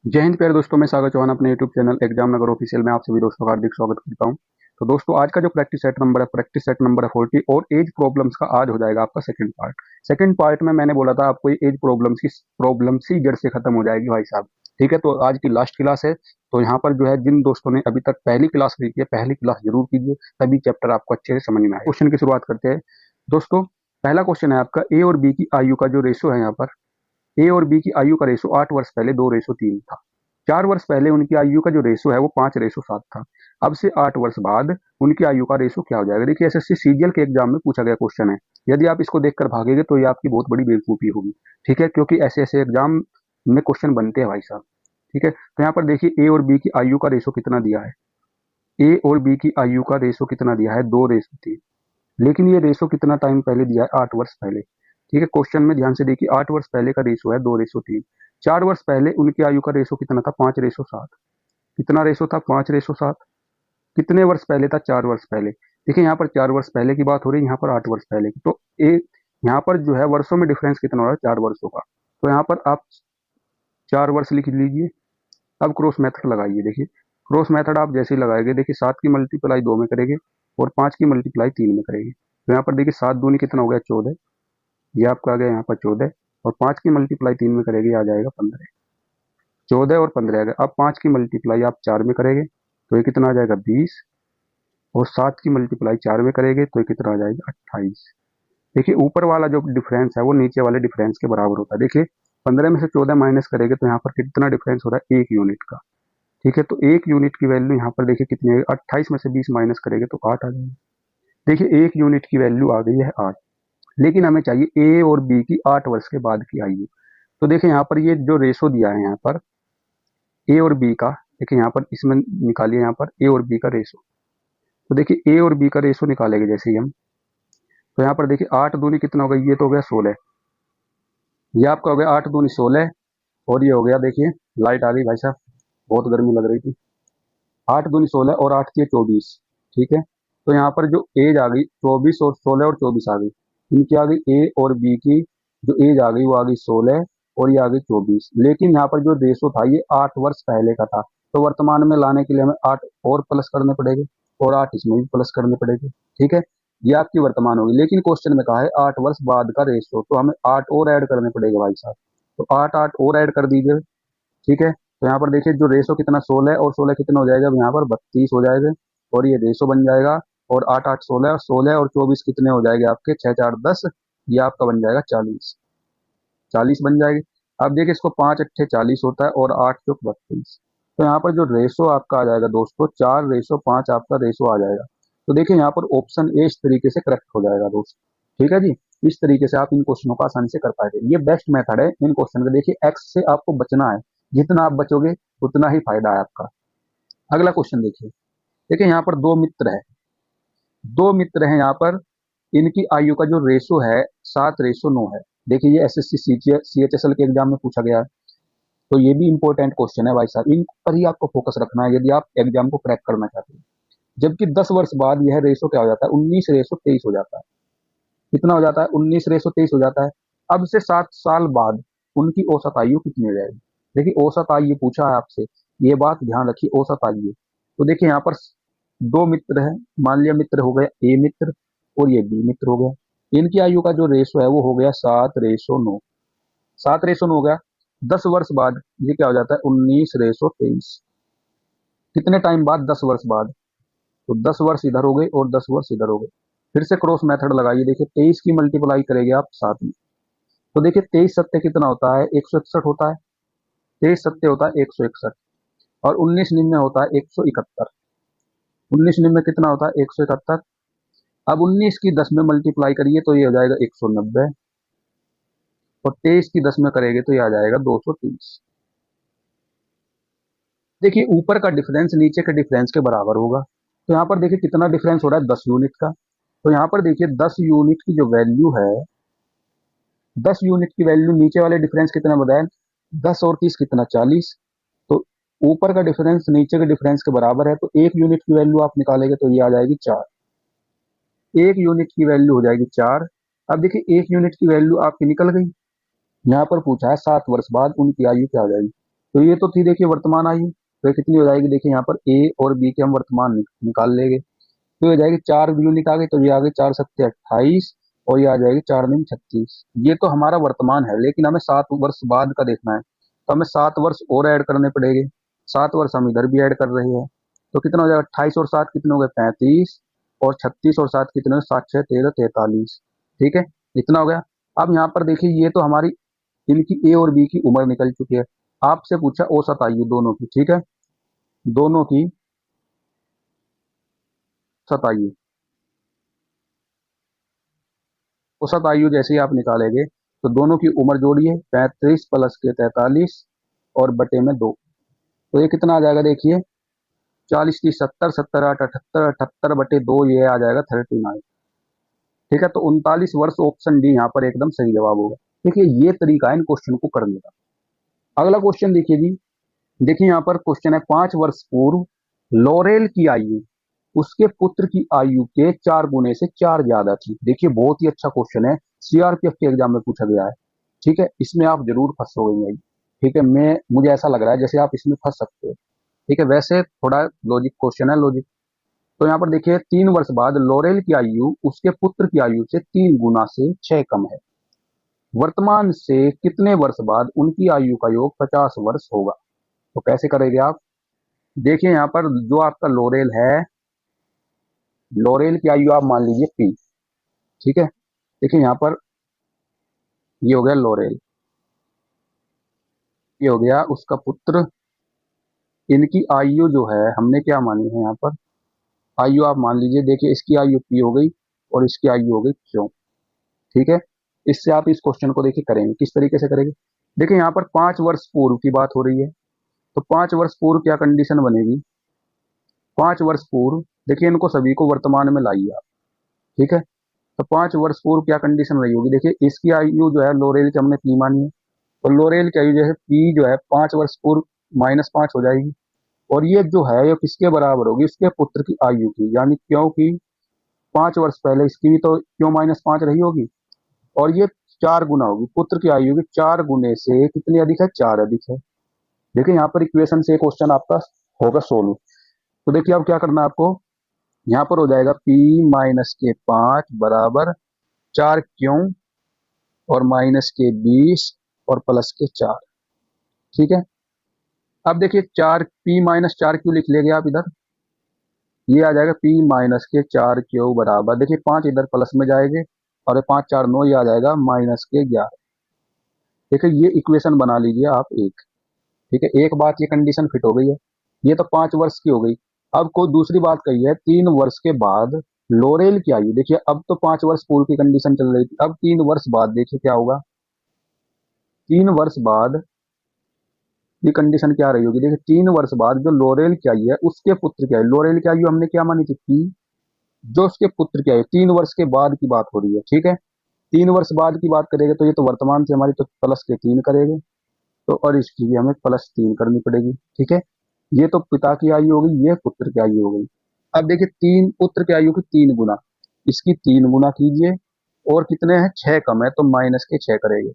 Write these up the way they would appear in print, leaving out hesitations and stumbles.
जय हिंद प्यारे दोस्तों, मैं सागर चौहान अपने यूट्यूब चैनल एग्जाम नगर ऑफिशियल में आप सभी दोस्तों का हार्दिक स्वागत करता हूं। तो दोस्तों, आज का जो प्रैक्टिस सेट नंबर है 40 और एज प्रॉब्लम्स का आज हो जाएगा आपका सेकंड पार्ट में मैंने बोला था आपको ये एज प्रॉब्लम्स ही जड़ से खत्म हो जाएगी भाई साहब। ठीक है, तो आज की लास्ट क्लास है। तो यहाँ पर जो है जिन दोस्तों ने अभी तक पहली क्लास की है पहली क्लास जरूर कीजिए, तभी चैप्टर आपको अच्छे से समझ में आए। क्वेश्चन की शुरुआत करते हैं दोस्तों। पहला क्वेश्चन है आपका, ए और बी की आयु का जो रेशो है यहाँ पर, ए और बी की आयु का रेशो 8 वर्ष पहले 2:3 था। 4 वर्ष पहले उनकी आयु का जो रेशो है वो 5:7 था। अब से 8 वर्ष बाद उनकी आयु का रेशो क्या हो जाएगा? देखिए, एसएससी सीजीएल के एग्जाम में पूछा गया क्वेश्चन है। यदि आप इसको देखकर भागेंगे तो ये आपकी बहुत बड़ी बेवकूफी होगी। ठीक है, क्योंकि ऐसे ऐसे एग्जाम में क्वेश्चन बनते हैं भाई साहब। ठीक है, तो यहाँ पर देखिए ए और बी की आयु का रेशो कितना दिया है। ए और बी की आयु का रेशो कितना दिया है? 2:3। लेकिन ये रेशो कितना टाइम पहले दिया है? 8 वर्ष पहले। ठीक है, क्वेश्चन में ध्यान से देखिए, 8 वर्ष पहले का रेशो है 2:3। 4 वर्ष पहले उनकी आयु का रेशो कितना था? 5:7। कितना रेशो था? 5:7। कितने वर्ष पहले था? 4 वर्ष पहले। देखिए, यहाँ पर 4 वर्ष पहले की बात हो रही है, यहाँ पर 8 वर्ष पहले की। तो यहाँ पर जो है वर्षों में डिफरेंस कितना हो रहा है? 4 वर्षों का। तो यहाँ पर आप 4 वर्ष लिख लीजिए। अब क्रॉस मेथड लगाइए। देखिए, क्रॉस मेथड आप जैसे ही लगाएंगे, देखिए 7 की मल्टीप्लाई 2 में करेंगे और 5 की मल्टीप्लाई 3 में करेंगे। तो यहाँ पर देखिए 7 दूनी कितना हो गया? 14। ये आपका आ गया यहाँ पर 14, और 5 की मल्टीप्लाई 3 में करेंगे आ जाएगा 15। 14 और 15 आ गया। अब 5 की मल्टीप्लाई आप 4 में करेंगे तो ये कितना आ जाएगा? 20। और 7 की मल्टीप्लाई 4 में करेंगे तो ये कितना आ जाएगा? 28। देखिए, ऊपर वाला जो डिफरेंस है वो नीचे वाले डिफरेंस के बराबर होता है। देखिए, 15 में से 14 माइनस करेंगे तो यहाँ पर कितना डिफरेंस हो रहा है? 1 यूनिट का। ठीक है, तो 1 यूनिट की वैल्यू यहाँ पर देखिए कितनी है? 28 में से 20 माइनस करेंगे तो 8 आ जाएगी। देखिए, 1 यूनिट की वैल्यू आ गई है 8। लेकिन हमें चाहिए ए और बी की 8 वर्ष के बाद की आयु। तो देखिए, यहाँ पर ये जो रेशो दिया है यहाँ पर ए और बी का, देखिए यहाँ पर इसमें निकालिए, यहाँ पर ए और बी का रेशो। तो देखिए, ए और बी का रेशो निकालेंगे जैसे ही हम, तो यहाँ पर देखिए 8 दूनी कितना हो गया? ये तो हो गया 16। ये आपका हो गया 8 दूनी 16। और ये हो गया, देखिए लाइट आ गई भाई साहब, बहुत गर्मी लग रही थी। 8 दूनी 16 और 8 की 24। ठीक है, तो यहाँ पर जो एज आ गई 24, और 16 और 24 आ गई। इनकी आ गई ए और बी की जो एज आ गई वो आ गई 16, और ये आ गई 24। लेकिन यहाँ पर जो रेशो था ये 8 वर्ष पहले का था, तो वर्तमान में लाने के लिए हमें 8 और प्लस करने पड़ेंगे, और 8 इसमें भी प्लस करने पड़ेंगे। ठीक है, ये आपकी वर्तमान होगी। लेकिन क्वेश्चन में कहा है 8 वर्ष बाद का रेशो, तो हमें 8 और ऐड करने पड़ेगा भाई साहब। तो 8 8 और ऐड कर दीजिए। ठीक है, तो यहाँ पर देखिए जो रेशो कितना 16 और 16 कितना हो जाएगा? अब यहाँ पर 32 हो जाएगा, और ये रेशो बन जाएगा। और 8 8 16, 16 और 24 कितने हो जाएंगे आपके? 6 4 10। ये आपका बन जाएगा 40। 40 बन जाएगी। अब देखिए, इसको 5 अट्ठे 40 होता है, और 8 चौक 32। तो यहाँ पर जो रेशो आपका आ जाएगा दोस्तों, 4:5 आपका रेशो आ जाएगा। तो देखिए, यहाँ पर ऑप्शन ए इस तरीके से करेक्ट हो जाएगा दोस्तों। ठीक है जी, इस तरीके से आप इन क्वेश्चनों को आसानी से कर पाएंगे। ये बेस्ट मेथड है इन क्वेश्चन का। देखिए, एक्स से आपको बचना है, जितना आप बचोगे उतना ही फायदा है आपका। अगला क्वेश्चन देखिए। देखिए, यहाँ पर दो मित्र हैं यहाँ पर। इनकी आयु का जो रेशो है 7:9 है। देखिए, ये एसएससी सीएचएसएल के एग्जाम में पूछा गया है। तो ये भी इंपॉर्टेंट क्वेश्चन है भाई साहब, इन पर ही आपको फोकस रखना है यदि आप एग्जाम को क्रैक करना चाहते हैं। जबकि 10 वर्ष बाद यह रेशो क्या हो जाता है? 19:23 हो जाता है। कितना हो जाता है? 19:23 हो जाता है। अब से 7 साल बाद उनकी औसत आयु कितनी हो जाएगी? देखिए, औसत आयु पूछा है आपसे, ये बात ध्यान रखिए, औसत आयु। तो देखिए, यहाँ पर दो मित्र है, मान लिया मित्र हो गया ए मित्र, और ये बी मित्र हो गया। इनकी आयु का जो रेशो है वो हो गया 7:9। 7:9 हो गया। 10 वर्ष बाद ये क्या हो जाता है? 19:23। कितने टाइम बाद? 10 वर्ष बाद। तो 10 वर्ष इधर हो गए और 10 वर्ष इधर हो गए। फिर से क्रॉस मेथड लगाइए। देखिए, 23 की मल्टीप्लाई करेंगे आप 7 में, तो देखिए 23 सत्ते कितना होता है? 161 होता है। 23 सत्ते होता है 161, और 19 निन्ने होता है 171। 19 निन्ने कितना होता है? 171। अब 19 की 10 में मल्टीप्लाई करिए तो ये हो जाएगा 190, और 23 की 10 में करेंगे तो ये आ जाएगा 230। देखिए, ऊपर का डिफरेंस नीचे के डिफरेंस के बराबर होगा। तो यहाँ पर देखिए कितना डिफरेंस हो रहा है? 10 यूनिट का। तो यहाँ पर देखिए 10 यूनिट की जो वैल्यू है, 10 यूनिट की वैल्यू, नीचे वाले डिफरेंस कितना बताया? 10 और 30 कितना? 40। तो ऊपर का डिफरेंस नीचे के डिफरेंस के बराबर है, तो 1 यूनिट की वैल्यू आप निकालेंगे तो ये आ जाएगी 4। 1 यूनिट की वैल्यू हो जाएगी 4। अब देखिए, 1 यूनिट की वैल्यू आपकी निकल गई। यहाँ पर पूछा है 7 वर्ष बाद उनकी आयु क्या हो जाएगी। तो ये तो थी देखिए वर्तमान आयु, तो ये कितनी हो जाएगी देखिए यहाँ पर ए और बी के हम वर्तमान निकाल लेंगे। तो ये हो जाएगी 4 यूनिट आ गई, तो ये आ गई 4 सत्ते 28 और ये आ जाएगी 4 दिन 36। ये तो हमारा वर्तमान है, लेकिन हमें 7 वर्ष बाद का देखना है, तो हमें 7 वर्ष और ऐड करने पड़ेंगे। 7 वर्ष हम इधर भी ऐड कर रहे हैं, तो कितना हो जाएगा 28 और 7 कितने हो गए 35 और 36 और 7 कितने हो 7 6 13 43। ठीक है, इतना हो गया। अब यहाँ पर देखिए ये तो हमारी इनकी ए और बी की उम्र निकल चुकी है। आपसे पूछा औसत आयु दोनों की, ठीक है, दोनों की औसत आयु, औसत आयु जैसे ही आप निकालेंगे तो दोनों की उम्र जोड़िए 35 प्लस के 43 और बटे में 2, तो ये कितना आ जाएगा देखिए 40 30 70 70 8 78 78 बटे 2, ये आ जाएगा 39। ठीक है, तो 39 वर्ष ऑप्शन डी यहाँ पर एकदम सही जवाब होगा। देखिए ये तरीका है इन क्वेश्चन को करने का। अगला क्वेश्चन देखिए जी, देखिए यहाँ पर क्वेश्चन है 5 वर्ष पूर्व लॉरेल की आयु उसके पुत्र की आयु के 4 गुने से 4 ज्यादा थी। देखिए बहुत ही अच्छा क्वेश्चन है, सीआरपीएफ के एग्जाम में पूछा गया है। ठीक है, इसमें आप जरूर फंसोगे। ठीक है, मुझे ऐसा लग रहा है जैसे आप इसमें फंस सकते हो। ठीक है, वैसे थोड़ा लॉजिक क्वेश्चन है, लॉजिक। तो यहाँ पर देखिए 3 वर्ष बाद लॉरेल की आयु उसके पुत्र की आयु से 3 गुना से 6 कम है। वर्तमान से कितने वर्ष बाद उनकी आयु का योग 50 वर्ष होगा। तो कैसे करेंगे आप, देखिए यहाँ पर जो आपका लॉरेल है, लॉरेल की आयु आप मान लीजिए पी। ठीक है, देखिए यहाँ पर ये हो गया लॉरेल, ये हो गया उसका पुत्र। इनकी आयु जो है हमने क्या मानी है यहाँ पर, आयु आप मान लीजिए, देखिए इसकी आयु पी हो गई और इसकी आयु हो गई क्यों। ठीक है, इससे आप इस क्वेश्चन को देखिए करेंगे किस तरीके से करेंगे। देखिए यहाँ पर 5 वर्ष पूर्व की बात हो रही है, तो 5 वर्ष पूर्व क्या कंडीशन बनेगी, 5 वर्ष पूर्व देखिए इनको सभी को वर्तमान में लाइए आप। ठीक है, तो 5 वर्ष पूर्व क्या कंडीशन रही होगी, देखिए इसकी आयु जो है लोरेल की हमने पी मानी है, तो लोरेल की आयु जो है पी जो है 5 वर्ष पूर्व -5 हो जाएगी, और ये जो है ये किसके बराबर होगी, इसके पुत्र की आयु की, यानी क्योंकि 5 वर्ष पहले इसकी भी तो क्यों -5 रही होगी, और ये 4 गुना होगी, पुत्र की आयु की 4 गुने से कितनी अधिक है, 4 अधिक है। देखिए यहाँ पर इक्वेशन से क्वेश्चन आपका होगा सोल्व। तो देखिए अब क्या करना है आपको, यहाँ पर हो जाएगा p-के 5 बराबर 4 क्यों और -के 20 और +के 4। ठीक है, अब देखिए 4 p-4 क्यों लिख लेंगे आप इधर, ये आ जाएगा p-के 4 क्यों बराबर, देखिए 5 इधर प्लस में जाएंगे और 5 4 9, ये आ जाएगा -के 11। देखिए ये इक्वेशन बना लीजिए आप एक। ठीक है, एक बात ये कंडीशन फिट हो गई है, ये तो 5 वर्ष की हो गई। अब कोई दूसरी बात कही है 3 वर्ष के बाद लोरेल की आयु, देखिए अब तो 5 वर्ष पूर्व की कंडीशन चल रही थी, अब 3 वर्ष बाद देखिए क्या होगा, 3 वर्ष बाद ये कंडीशन क्या रही होगी, देखिए 3 वर्ष बाद जो लोरेल की आयु है उसके पुत्र की आयु, लोरेल की आयु हमने क्या मानी थी पी, जो उसके पुत्र की आयु 3 वर्ष के बाद की बात हो रही है। ठीक है, 3 वर्ष बाद की बात करेंगे तो ये तो वर्तमान से हमारी तो +के 3 करेंगे, तो और इसकी भी हमें +3 करनी पड़ेगी। ठीक है, ये तो पिता की आयु हो गई, ये पुत्र की आयु हो गई। अब देखिए तीन पुत्र की आयु की 3 गुना, इसकी 3 गुना कीजिए, और कितने हैं 6 कम है तो -के 6 करेंगे।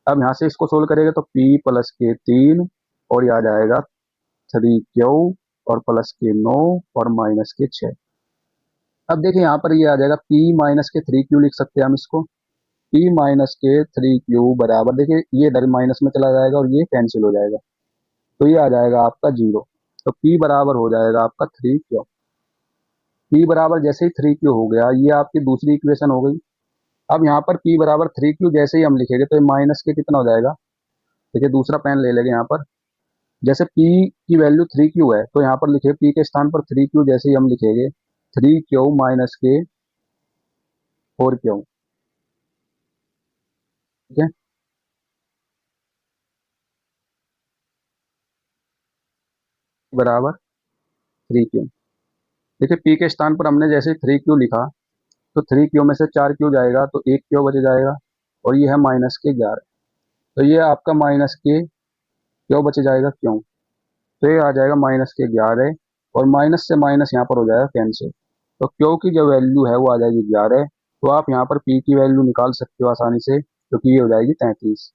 अब यहाँ से इसको सोल्व करेंगे तो p+के 3 और ये आ जाएगा 3q और +के 9 और -के 6। अब देखिए यहाँ पर ये आ जाएगा p-के 3q, लिख सकते हैं हम इसको, p-के 3q बराबर, देखिए ये इधर माइनस में चला जाएगा और ये कैंसिल हो जाएगा, तो ये आ जाएगा आपका 0। तो p बराबर हो जाएगा आपका 3q। p बराबर जैसे ही 3q हो गया, ये आपकी दूसरी इक्वेशन हो गई। अब यहाँ पर p बराबर 3q जैसे ही हम लिखेंगे तो ये -के कितना हो जाएगा, देखिए दूसरा पेन ले लेंगे यहाँ पर, जैसे p की वैल्यू 3q है तो यहाँ पर लिखे p के स्थान पर 3q, जैसे ही हम लिखेंगे 3q -के 4q। ठीक है, बराबर 3q, देखिए p के स्थान पर हमने जैसे 3q लिखा तो 3q में से 4q जाएगा तो 1q बच जाएगा, और ये है -के 11, तो ये आपका -के क्यों बच जाएगा क्यों, तो ये आ जाएगा -के 11, और माइनस से माइनस यहाँ पर हो जाएगा कैंसिल, तो क्यों की जो वैल्यू है वो आ जाएगी 11। तो आप यहाँ पर p की वैल्यू निकाल सकते हो आसानी से, क्योंकि ये हो जाएगी 33।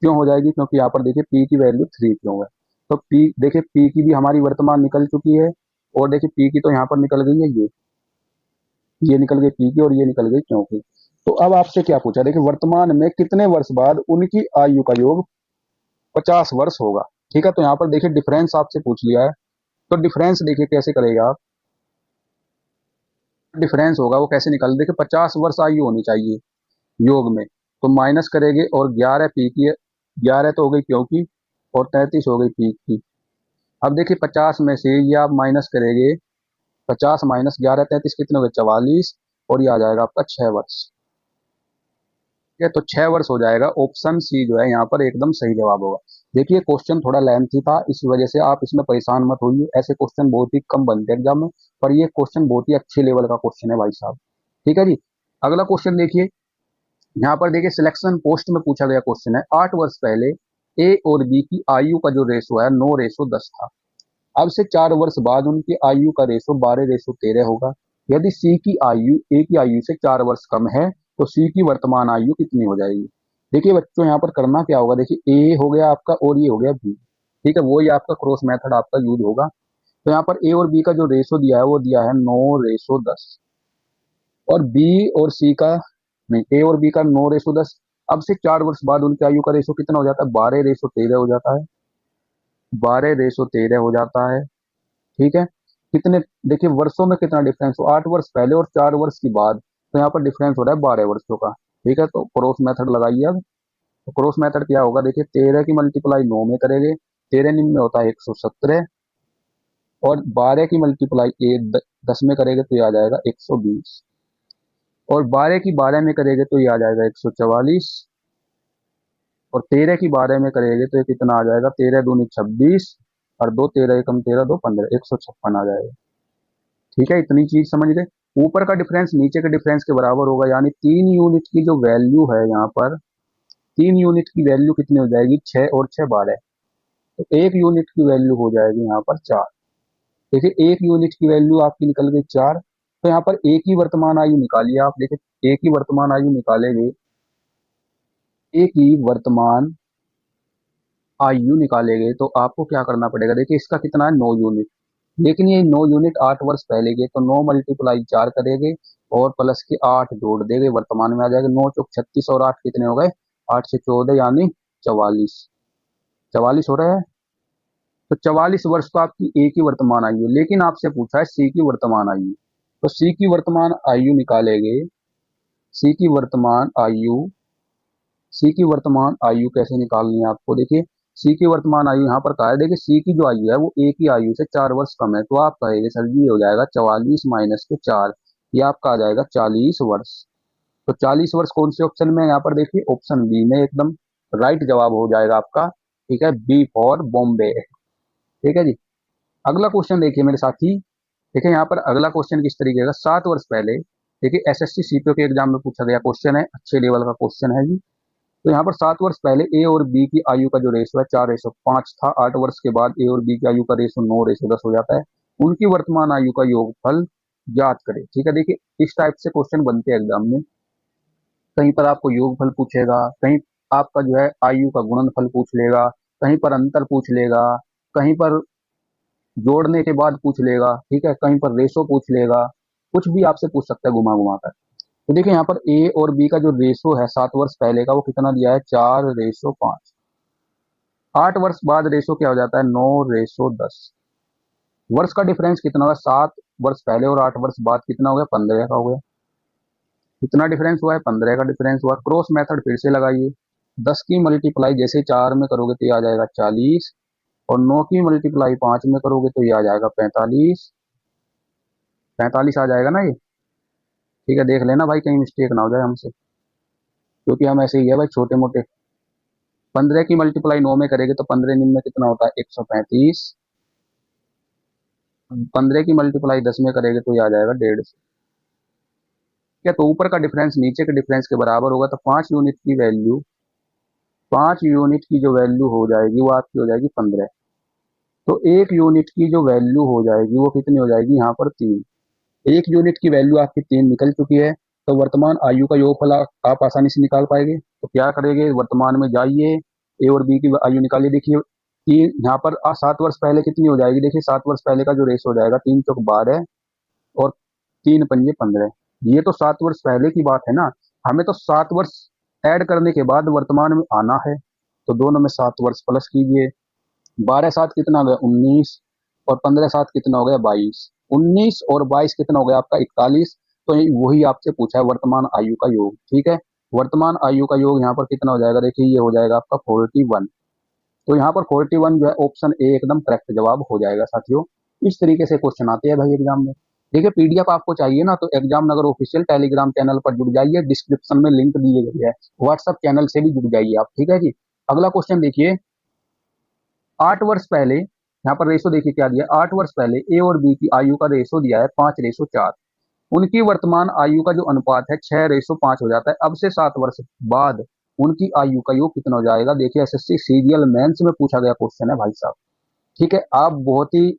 क्यों हो जाएगी, क्योंकि यहाँ पर देखिए p की वैल्यू 3 क्यों है, तो पी देखिए, पी की भी हमारी वर्तमान निकल चुकी है, और देखिए पी की तो यहाँ पर निकल गई है, ये निकल गई पी की, और ये निकल गई क्यों की। तो अब आपसे क्या पूछा, देखिए वर्तमान में कितने वर्ष बाद उनकी आयु का योग 50 वर्ष होगा। ठीक है, तो यहाँ पर देखिए डिफरेंस आपसे पूछ लिया है, तो डिफरेंस देखिए कैसे करेगा आप, डिफरेंस होगा वो कैसे निकाल, देखिए 50 वर्ष आयु होनी चाहिए योग में, तो माइनस करेंगे, और 11 पी की, 11 तो हो गई क्यों की, और 33 हो गई पी की। अब देखिए 50 में से ये आप माइनस करेंगे, 50 - 11 33 कितने हो गए, 44, और ये आ जाएगा आपका 6 वर्ष। ठीक है, तो 6 वर्ष हो जाएगा, ऑप्शन सी जो है यहाँ पर एकदम सही जवाब होगा। देखिए क्वेश्चन थोड़ा लेंथी था, इस वजह से आप इसमें परेशान मत होइए, ऐसे क्वेश्चन बहुत ही कम बनते हैं एग्जाम में, पर ये क्वेश्चन बहुत ही अच्छे लेवल का क्वेश्चन है भाई साहब। ठीक है जी, अगला क्वेश्चन देखिए, यहाँ पर देखिए सिलेक्शन पोस्ट में पूछा गया क्वेश्चन है, 8 वर्ष पहले ए और बी की आयु का जो रेशो है 9:10 था। अब से 4 वर्ष बाद उनकी आयु का रेशो 12:13 होगा। यदि सी की आयु ए की आयु से 4 वर्ष कम है, तो सी की वर्तमान आयु कितनी हो जाएगी। देखिए बच्चों, यहाँ पर करना क्या होगा, देखिए ए हो गया आपका और ये हो गया बी। ठीक है, वो ये आपका क्रॉस मेथड आपका यूज होगा। तो यहाँ पर ए और बी का जो रेशो दिया है वो दिया है 9:10, और बी और सी का, नहीं, ए और बी का 9:10। अब से 4 वर्ष बाद उनकी आयु का रेशो कितना हो जाता है, 12:13 हो जाता है, 12:13 हो जाता है। ठीक है, कितने, देखिए वर्षों में कितना डिफरेंस हो, 8 वर्ष पहले और 4 वर्ष के बाद, तो यहाँ पर डिफरेंस हो रहा है 12 वर्षों का। ठीक है, तो क्रॉस मेथड लगाइए अब। तो क्रॉस मेथड क्या होगा, देखिए 13 की मल्टीप्लाई 9 में करेंगे, 13 9 में होता है 117, और 12 की मल्टीप्लाई 10 में करेंगे तो ये आ जाएगा 120, और 12 की 12 में करेंगे तो ये आ जाएगा 144, और 13 की 12 में करेंगे तो ये कितना आ जाएगा, 13 दूनी 26, और 2 13 एकम 13 2 15, 156 आ जाएगा। ठीक है, इतनी चीज समझ गए। ऊपर का डिफरेंस नीचे के डिफरेंस के बराबर होगा, यानी 3 यूनिट की जो वैल्यू है यहाँ पर, 3 यूनिट की वैल्यू कितनी हो जाएगी, 6 और 6 12, तो 1 यूनिट की वैल्यू हो जाएगी यहाँ पर 4। देखिए 1 यूनिट की वैल्यू आपकी निकल गई 4, तो यहाँ पर एक ही वर्तमान आयु निकालिए आप। देखिए एक ही वर्तमान आयु निकालेंगे, एक ही वर्तमान आयु निकालेंगे तो आपको क्या करना पड़ेगा, देखिए इसका कितना है 9 यूनिट, लेकिन ये 9 यूनिट 8 वर्ष पहले के, तो 9 मल्टीप्लाई 4 करेंगे, और प्लस के 8 जोड़ देंगे, वर्तमान में आ जाएगा 9 चौक 36, और 8 कितने हो गए, 8 से 14 यानी 44, 44 हो रहा है। तो 44 वर्ष तो आपकी ए की वर्तमान आयु है, लेकिन आपसे पूछा है सी की वर्तमान आयु, तो सी की वर्तमान आयु निकालेंगे, सी की वर्तमान आयु, सी की वर्तमान आयु कैसे निकालनी है आपको, देखिए सी की वर्तमान आयु यहाँ पर कहा है, देखिए सी की जो आयु है वो ए की आयु से 4 वर्ष कम है, तो आप कहेंगे सर जी ये हो जाएगा 44 माइनस के 4, ये आपका आ जाएगा 40 वर्ष। तो 40 वर्ष कौन से ऑप्शन में है, यहाँ पर देखिए ऑप्शन बी में एकदम राइट जवाब हो जाएगा आपका। ठीक है, बी फॉर बॉम्बे। ठीक है जी, अगला क्वेश्चन देखिए मेरे साथी, देखिए यहाँ पर अगला क्वेश्चन किस तरीके का, 7 वर्ष पहले, देखिए एसएससी सीपीओ के एग्जाम में पूछा गया क्वेश्चन है, अच्छे लेवल का क्वेश्चन है जी। तो यहाँ पर 7 वर्ष पहले ए और बी की आयु का जो रेशो है 4:5 था, 8 वर्ष के बाद ए और बी की आयु का रेशो 9:10 हो जाता है। उनकी वर्तमान आयु का योगफल ज्ञात करें। ठीक है, देखिए इस टाइप से क्वेश्चन बनते हैं एग्जाम में, कहीं पर आपको योगफल पूछेगा, कहीं आपका जो है आयु का गुणनफल पूछ लेगा, कहीं पर अंतर पूछ लेगा, कहीं पर जोड़ने के बाद पूछ लेगा। ठीक है, कहीं पर रेशो पूछ लेगा, कुछ भी आपसे पूछ सकता है घुमा घुमा कर। तो देखिए यहाँ पर ए और बी का जो रेशो है 7 वर्ष पहले का वो कितना दिया है, 4:5। 8 वर्ष बाद रेशो क्या हो जाता है, 9:10। वर्ष का डिफरेंस कितना होगा, 7 वर्ष पहले और 8 वर्ष बाद कितना हो गया, 15 का हो गया। कितना डिफरेंस हुआ है, 15 का डिफरेंस हुआ। क्रॉस मेथड फिर से लगाइए, 10 की मल्टीप्लाई जैसे 4 में करोगे तो ये आ जाएगा 40, और 9 की मल्टीप्लाई 5 में करोगे तो ये आ जाएगा 45, 45 आ जाएगा ना ये। ठीक है, देख लेना भाई कहीं मिस्टेक ना हो जाए हमसे, क्योंकि हम ऐसे ही है भाई छोटे मोटे। 15 की मल्टीप्लाई 9 में करेंगे तो 15 9 में कितना होता है, 135। 15 की मल्टीप्लाई 10 में करेंगे तो ये आ जाएगा 150। क्या, तो ऊपर का डिफरेंस नीचे के डिफरेंस के बराबर होगा, तो 5 यूनिट की वैल्यू, 5 यूनिट की जो वैल्यू हो जाएगी वो आपकी हो जाएगी 15। तो 1 यूनिट की जो वैल्यू हो जाएगी वो कितनी हो जाएगी, यहाँ पर 3। 1 यूनिट की वैल्यू आपकी 3 निकल चुकी है, तो वर्तमान आयु का योगफल आप आसानी से निकाल पाएंगे। तो क्या करेंगे, वर्तमान में जाइए, ए और बी की आयु निकालिए। देखिए तीन यहाँ पर 7 वर्ष पहले कितनी हो जाएगी, देखिए 7 वर्ष पहले का जो रेशो हो जाएगा 3 चौक 12 और 3 पंजे 15। ये तो 7 वर्ष पहले की बात है ना, हमें तो 7 वर्ष ऐड करने के बाद वर्तमान में आना है। तो दोनों में 7 वर्ष प्लस कीजिए, 12 7 कितना हो गया 19 और 15 7 कितना हो गया 22। 19 और 22 कितना हो गया आपका 41। तो वही आपसे पूछा है वर्तमान आयु का योग। ठीक है, वर्तमान आयु का योग यहाँ पर कितना हो जाएगा, देखिए ये हो जाएगा आपका 41। तो यहाँ पर 41 जो है ऑप्शन ए एकदम करेक्ट जवाब हो जाएगा साथियों। इस तरीके से क्वेश्चन आते हैं भाई एग्जाम में। देखिए पीडीएफ आपको चाहिए ना, तो एग्जाम नगर ऑफिशियल टेलीग्राम चैनल पर जुड़ जाइए, डिस्क्रिप्शन में लिंक दिए गए है, व्हाट्सएप चैनल से भी जुड़ जाइए आप। ठीक है जी। अगला क्वेश्चन देखिए, 8 वर्ष पहले, यहाँ पर रेशो देखिए क्या दिया, 8 वर्ष पहले ए और बी की आयु का रेशो दिया है 5:4। उनकी वर्तमान आयु का जो अनुपात है 6:5 हो जाता है। अब से 7 वर्ष बाद उनकी आयु का योग कितना हो जाएगा। देखिए एसएससी सीरियल मेंस में पूछा गया क्वेश्चन है भाई साहब। ठीक है, आप बहुत ही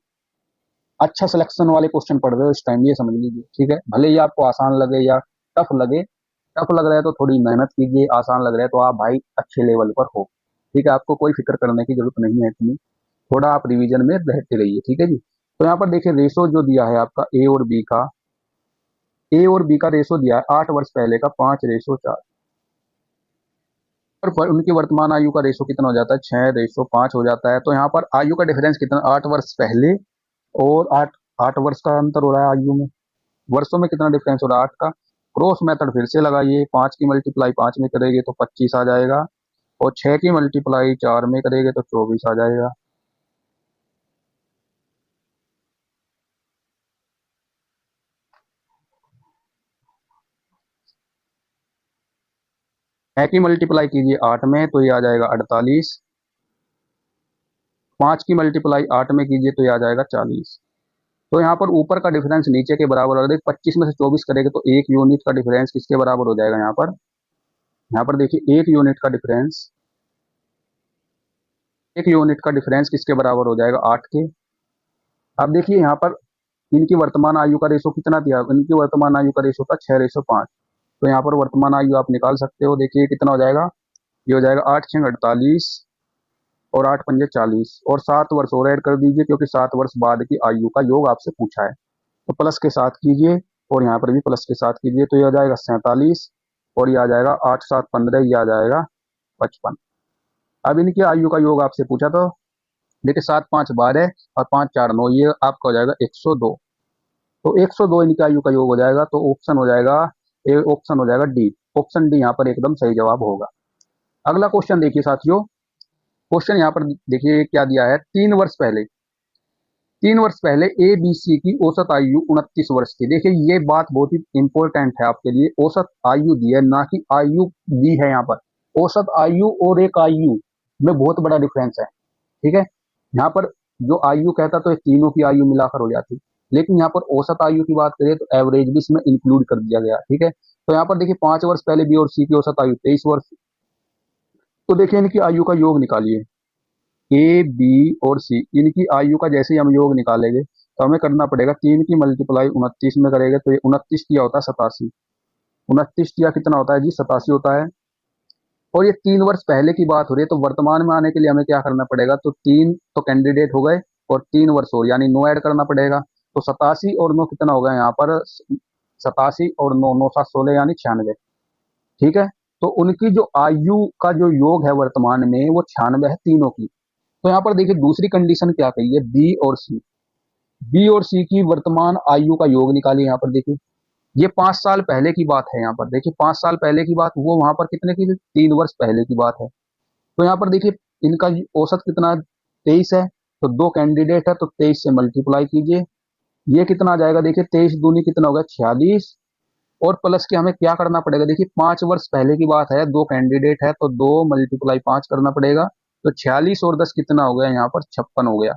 अच्छा सिलेक्शन वाले क्वेश्चन पढ़ रहे हो इस टाइम, ये समझ लीजिए। ठीक है, भले ही आपको आसान लगे या टफ लगे, टफ लग रहा है तो थोड़ी मेहनत कीजिए, आसान लग रहा है तो आप भाई अच्छे लेवल पर हो। ठीक है, आपको कोई फिक्र करने की जरूरत नहीं है इतनी, थोड़ा आप रिवीजन में रहते रहिए। ठीक है जी। तो यहाँ पर देखिए रेशो जो दिया है आपका ए और बी का, ए और बी का रेशो दिया है 8 वर्ष पहले का 5:4। और उनकी वर्तमान आयु का रेशो कितना हो जाता है 6:5 हो जाता है। तो यहाँ पर आयु का डिफरेंस कितना, 8 वर्ष पहले और 8 वर्ष का अंतर हो रहा है आयु में, वर्षों में कितना डिफरेंस हो रहा है 8 का। क्रॉस मेथड फिर से लगाइए, 5 की मल्टीप्लाई 5 में करेंगे तो 25 आ जाएगा, और 6 की मल्टीप्लाई 4 में करेंगे तो 24 आ जाएगा। छह की मल्टीप्लाई कीजिए 8 में तो ये आ जाएगा 48। 5 की मल्टीप्लाई 8 में कीजिए तो ये आ जाएगा 40। तो यहाँ पर ऊपर का डिफरेंस नीचे के बराबर हो जाएगा। 25 में से 24 करेंगे तो 1 यूनिट का डिफरेंस किसके बराबर हो जाएगा, यहाँ पर देखिए 1 यूनिट का डिफरेंस, 1 यूनिट का डिफरेंस किसके बराबर हो जाएगा 8 के। अब देखिए यहाँ पर इनकी वर्तमान आयु का रेशो कितना दिया, इनकी वर्तमान आयु का रेशो था 6:5। तो यहाँ पर वर्तमान आयु आप निकाल सकते हो, देखिए कितना हो जाएगा, ये हो जाएगा 8 6 48 और 8 पंजे 40, और 7 वर्ष और ऐड कर दीजिए क्योंकि 7 वर्ष बाद की आयु का योग आपसे पूछा है। तो प्लस के साथ कीजिए और यहाँ पर भी प्लस के साथ कीजिए, तो ये आ जाएगा 47 और ये आ जाएगा 8 7 15, ये आ जाएगा 55। अब इनकी आयु का योग आपसे पूछा, तो देखिए 7 5 12 और 5 4 9, ये आपका हो जाएगा 102। तो 102 इनकी आयु का योग हो जाएगा। तो ऑप्शन हो जाएगा ए, ऑप्शन हो जाएगा डी, ऑप्शन डी यहाँ पर एकदम सही जवाब होगा। अगला क्वेश्चन देखिए साथियों, क्वेश्चन यहाँ पर देखिए क्या दिया है, 3 वर्ष पहले ए बी सी की औसत आयु 29 वर्ष थी। देखिए ये बात बहुत ही इंपॉर्टेंट है आपके लिए, औसत आयु दी है ना कि आयु दी है। यहाँ पर औसत आयु और एक आयु में बहुत बड़ा डिफरेंस है। ठीक है, यहाँ पर जो आयु कहता तो तीनों की आयु मिलाकर हो जाती, लेकिन यहाँ पर औसत आयु की बात करें तो एवरेज भी इसमें इंक्लूड कर दिया गया। ठीक है, तो यहाँ पर देखिए 5 वर्ष पहले बी और सी की औसत आयु 23 वर्ष। तो देखिए इनकी आयु का योग निकालिए, ए बी और सी, इनकी आयु का जैसे ही हम योग निकालेंगे तो हमें करना पड़ेगा 3 की मल्टीप्लाई 29 में करेंगे तो ये 29 किया होता है 87, 29 किया कितना होता है जी 87 होता है। और ये 3 वर्ष पहले की बात हो रही है, तो वर्तमान में आने के लिए हमें क्या करना पड़ेगा, तो 3 तो कैंडिडेट हो गए और 3 वर्ष और यानी 9 ऐड करना पड़ेगा। तो 87 और 9 कितना होगा यहाँ पर, 87 और 9 9 7 16 यानी 96। ठीक है, तो उनकी जो आयु का जो योग है वर्तमान में वो 96 है तीनों की। तो यहाँ पर देखिए दूसरी कंडीशन क्या कही है, बी और सी, बी और सी की वर्तमान आयु का योग निकालिए। यहाँ पर देखिए ये 5 साल पहले की बात है, यहाँ पर देखिए 5 साल पहले की बात, वो वहां पर कितने की थी, 3 वर्ष पहले की बात है। तो यहाँ पर देखिए इनका औसत कितना 23 है, तो 2 कैंडिडेट है तो 23 से मल्टीप्लाई कीजिए, ये कितना आ जाएगा, देखिए 23 दूनी कितना होगा 46, और प्लस के हमें क्या करना पड़ेगा, देखिए 5 वर्ष पहले की बात है, 2 कैंडिडेट है तो 2 मल्टीप्लाई 5 करना पड़ेगा। तो 46 और 10 कितना हो गया, यहाँ पर 56 हो गया।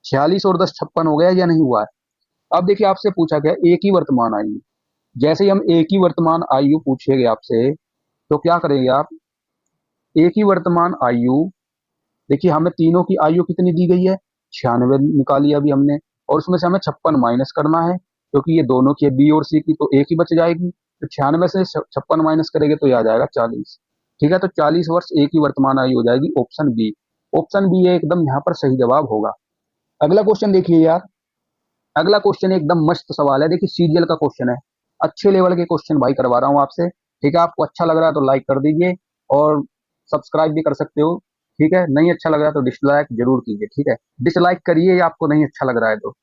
46 और 10 56 हो गया या नहीं हुआ है। अब देखिए आपसे पूछा गया एक ही वर्तमान आयु, जैसे ही हम एक ही वर्तमान आयु पूछेंगे आपसे तो क्या करेंगे आप, एक ही वर्तमान आयु, देखिए हमें तीनों की आयु कितनी दी गई है 96 निकाली अभी हमने, और उसमें से हमें 56 माइनस करना है क्योंकि ये दोनों की है बी और सी की, तो एक ही बच जाएगी। तो 96 से 56 माइनस करेंगे तो ये आ जाएगा 40। ठीक है, तो 40 वर्ष एक ही वर्तमान आयु हो जाएगी, ऑप्शन बी। ऑप्शन बी एकदम यहाँ पर सही जवाब होगा। अगला क्वेश्चन देखिए यार, अगला क्वेश्चन एकदम मस्त सवाल है। देखिए सीरियल का क्वेश्चन है, अच्छे लेवल के क्वेश्चन भाई करवा रहा हूँ आपसे। ठीक है, आपको अच्छा लग रहा है तो लाइक कर दीजिए और सब्सक्राइब भी कर सकते हो। ठीक है, नहीं अच्छा लग रहा है तो डिसलाइक जरूर कीजिए। ठीक है, डिसलाइक करिए या आपको नहीं अच्छा लग रहा है तो,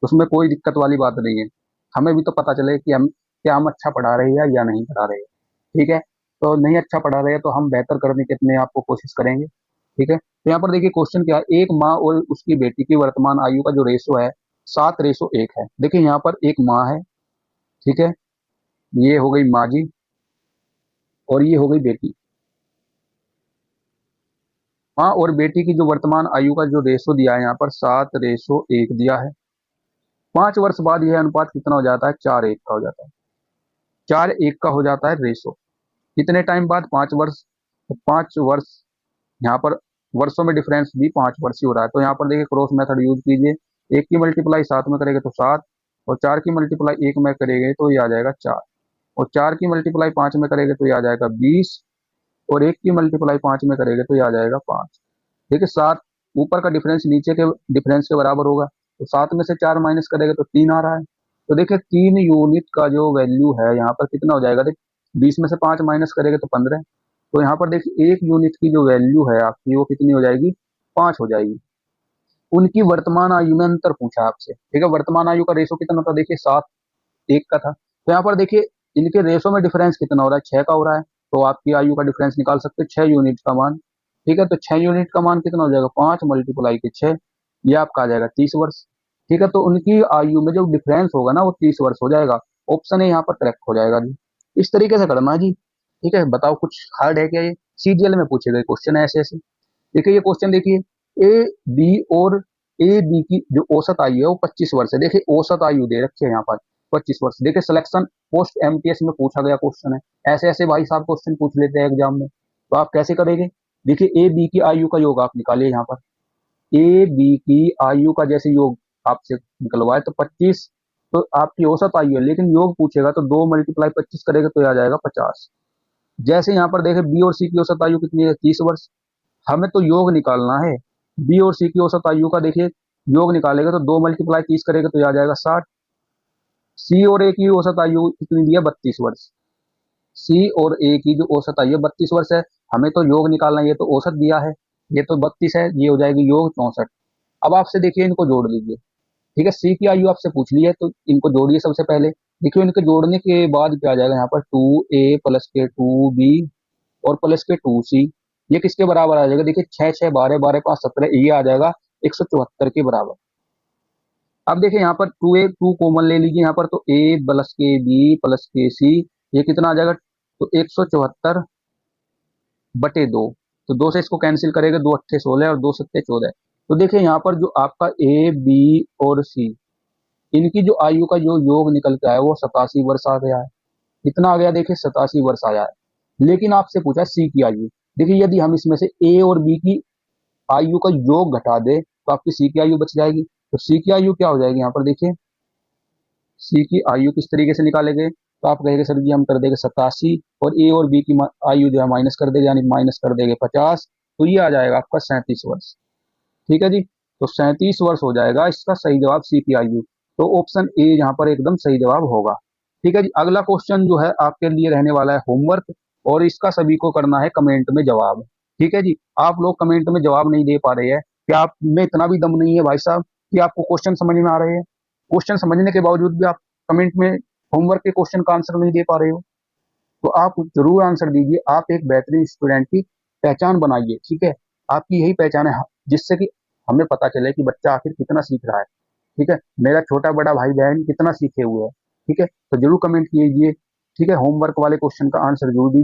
उसमें कोई दिक्कत वाली बात नहीं है। हमें भी तो पता चले कि हम क्या हम अच्छा पढ़ा रहे हैं या नहीं पढ़ा रहे हैं। ठीक है, तो नहीं अच्छा पढ़ा रहे हैं तो हम बेहतर करने की अपने आप को कोशिश करेंगे। ठीक है, तो यहाँ पर देखिए क्वेश्चन क्या है, एक माँ और उसकी बेटी की वर्तमान आयु का जो रेशो है 7:1 है। देखिए यहाँ पर एक माँ है, ठीक है, ये हो गई माँ जी और ये हो गई बेटी। माँ और बेटी की जो वर्तमान आयु का जो रेशो दिया है यहाँ पर 7:1 दिया है। 5 वर्ष बाद यह अनुपात कितना हो जाता है, 4:1 का हो जाता है। 4:1 का हो जाता है रेशो। कितने टाइम बाद, 5 वर्ष। तो 5 वर्ष यहाँ पर वर्षों में डिफरेंस भी 5 वर्ष ही हो रहा है। तो यहाँ पर देखिए क्रॉस मेथड यूज कीजिए। 1 की मल्टीप्लाई 7 में करेंगे तो 7, और 4 की मल्टीप्लाई 1 में करेंगे तो ये आ जाएगा 4, और 4 की मल्टीप्लाई 5 में करेंगे तो ये आ जाएगा 20, और 1 की मल्टीप्लाई 5 में करेंगे तो ये आ जाएगा 5। देखिए 7 ऊपर का डिफरेंस नीचे के डिफरेंस के बराबर होगा, तो 7 में से 4 माइनस करेंगे तो 3 आ रहा है। तो देखिए 3 यूनिट का जो वैल्यू है यहाँ पर कितना हो जाएगा, देखिए 20 में से 5 माइनस करेंगे तो 15। तो यहाँ पर देखिए 1 यूनिट की जो वैल्यू है आपकी वो कितनी हो जाएगी, 5 हो जाएगी। उनकी वर्तमान आयु में अंतर पूछा आपसे। ठीक है, वर्तमान आयु का रेशो कितना था, देखिए 7:1 का था। तो यहाँ पर देखिए इनके रेशो में डिफरेंस कितना हो रहा है, 6 का हो रहा है। तो आपकी आयु का डिफरेंस निकाल सकते हैं 6 यूनिट का मान। ठीक है, तो 6 यूनिट का मान कितना हो जाएगा, 5 मल्टीप्लाई के 6, ये आपका आ जाएगा 30 वर्ष। ठीक है, तो उनकी आयु में जो डिफरेंस होगा ना वो 30 वर्ष हो जाएगा। ऑप्शन है यहाँ पर करेक्ट हो जाएगा जी। इस तरीके से करना है जी। ठीक है, बताओ कुछ हार्ड है क्या, ये सीजीएल में पूछे गए क्वेश्चन है ऐसे ऐसे। देखिए ये क्वेश्चन देखिए, ए बी और ए बी की जो औसत आयु है वो 25 वर्ष है। देखिए औसत आयु दे रखी है यहाँ पर 25 वर्ष। देखिए सिलेक्शन पोस्ट एमटीएस में पूछा गया क्वेश्चन है। ऐसे ऐसे भाई साहब क्वेश्चन पूछ लेते हैं एग्जाम में, तो आप कैसे करेंगे। देखिए ए बी की आयु का योग आप निकालिए यहाँ पर। ए बी की आयु का जैसे योग आपसे निकलवाए तो 25, तो आपकी औसत आयु है, लेकिन योग पूछेगा तो 2 मल्टीप्लाई 25 करेगा तो आ जाएगा 50। जैसे यहाँ पर देखे बी और सी की औसत आयु कितनी है, 30 वर्ष। हमें तो योग निकालना है। बी और सी की औसत आयु का देखिए योग निकालेगा तो 2 मल्टीप्लाई 30 करेगा तो आ जाएगा 60। सी और ए की औसत आयु कितनी दी है, 32 वर्ष। सी और ए की जो औसत आयु 32 वर्ष है, हमें तो योग निकालना है, ये तो औसत दिया है, ये तो 32 है, ये हो जाएगी योग 64। अब आपसे देखिए इनको जोड़ लीजिए। ठीक है, सी की आयु आपसे पूछ ली है तो इनको जोड़िए सबसे पहले। देखिए इनको जोड़ने के बाद क्या आ जाएगा यहाँ पर, 2a प्लस के 2b और प्लस के 2c, ये किसके बराबर आ जाएगा, देखिए 6 6 12 12 5 17, ये आ जाएगा 174 के बराबर। अब देखिए यहाँ पर 2a 2 कॉमन ले लीजिए यहाँ पर, तो a प्लस के b प्लस के c, ये कितना आ जाएगा, तो 174/2। तो 2 से इसको कैंसिल करेगा, 2 अट्ठे 16 और 2 सत्ते 14। तो देखिए यहाँ पर जो आपका a b और c, इनकी जो आयु का जो योग निकल के आया वो 87 वर्ष आ गया है। कितना आ गया, देखिए 87 वर्ष आया है। लेकिन आपसे पूछा सी की आयु। देखिए यदि हम इसमें से ए और बी की आयु का योग घटा दे तो आपकी सी की आयु बच जाएगी। तो सी की आयु क्या हो जाएगी, यहाँ पर देखिए सी की आयु किस तरीके से निकालेंगे, तो आप कहेंगे सर जी हम कर देंगे 87 और ए और बी की आयु जो है माइनस कर देंगे, यानी माइनस कर देंगे 50, तो ये आ जाएगा आपका 37 वर्ष। ठीक है जी, तो 37 वर्ष हो जाएगा इसका सही जवाब सी की आयु। तो ऑप्शन ए यहाँ पर एकदम सही जवाब होगा। ठीक है जी, अगला क्वेश्चन जो है आपके लिए रहने वाला है होमवर्क, और इसका सभी को करना है कमेंट में जवाब। ठीक है जी, आप लोग कमेंट में जवाब नहीं दे पा रहे हैं, क्या आप में इतना भी दम नहीं है भाई साहब कि आपको क्वेश्चन समझ में आ रहे हैं। क्वेश्चन समझने के बावजूद भी आप कमेंट में होमवर्क के क्वेश्चन का आंसर नहीं दे पा रहे हो, तो आप जरूर आंसर दीजिए। आप एक बेहतरीन स्टूडेंट की पहचान बनाइए। ठीक है, आपकी यही पहचान है, जिससे कि हमें पता चले कि बच्चा आखिर कितना सीख रहा है। ठीक है, मेरा छोटा बड़ा भाई बहन कितना सीखे हुए हैं। ठीक है, तो जरूर कमेंट कीजिए। ठीक है, होमवर्क वाले क्वेश्चन का आंसर जरूर दीजिए।